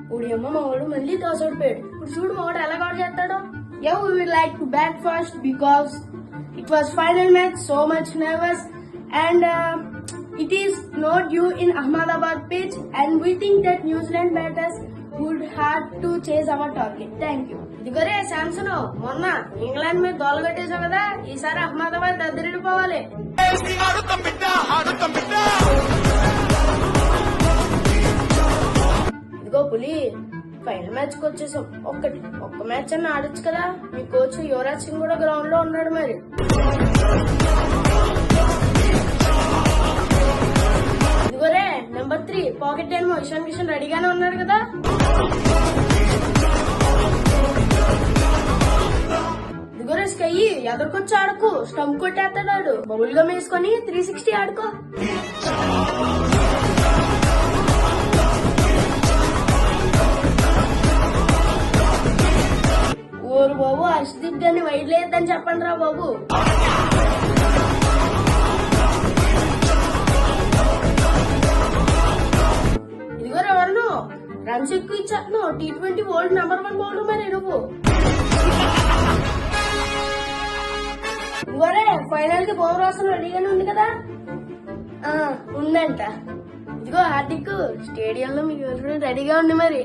ఇప్పుడు అమ్మ మా వాడు మళ్ళీ టాస్ ఓడిపోయాడు. ఇప్పుడు చూడు మా వాడు ఎలా అవుట్ చేస్తాడో. Yeah, we would like to bat first because it was final match, so much nervous, and it is not due in Ahmedabad pitch, and we think that New Zealand batters would have to chase our target. Thank you. ఇదిగోరే Samson, మొన్న England మీద దోలగొట్టేసావు కదా, ఈసారి అహ్మదాబాద్ దద్దరిడిపోవాలి. ఇదిగో పులి, final match కి వచ్చేసాం. ఒక్క match అన్న ఆడొచ్చు కదా. మీ కోచ్ యువరాజ్ సింగ్ కూడా గ్రౌండ్ లో ఉన్నాడు. మరి ఇదిగోరే నెంబర్ 3 పాకెట్ ఏమో ఇషాన్ కిషన్ రెడీగానే ఉన్నాడు కదా. ఇదిగోరే స్కై, ఎదరికొచ్చి ఆడుకో, స్టంప్ కొట్టేస్తాడు. బౌల్ గా వేసుకొని 360 ఆడుకో. ఓరు బాబు, హర్షదీప్ గారిని వైడ్ లేదని చెప్పండి రా బాబు. ఇదిగో ఎవరు రన్స్ ఎక్కువ ఇచ్చేస్తున్నావు. T20 వరల్డ్ నెంబర్ 1 బౌలర్ మరి నువ్వు. ఇదిగోరే ఫైనల్ కి బౌలర్ అవసరం రెడీగానే ఉంది కదా. ఉందంట. ఇదిగో హార్దిక్, స్టేడియంలో మీకు రెడీగా ఉంది మరి.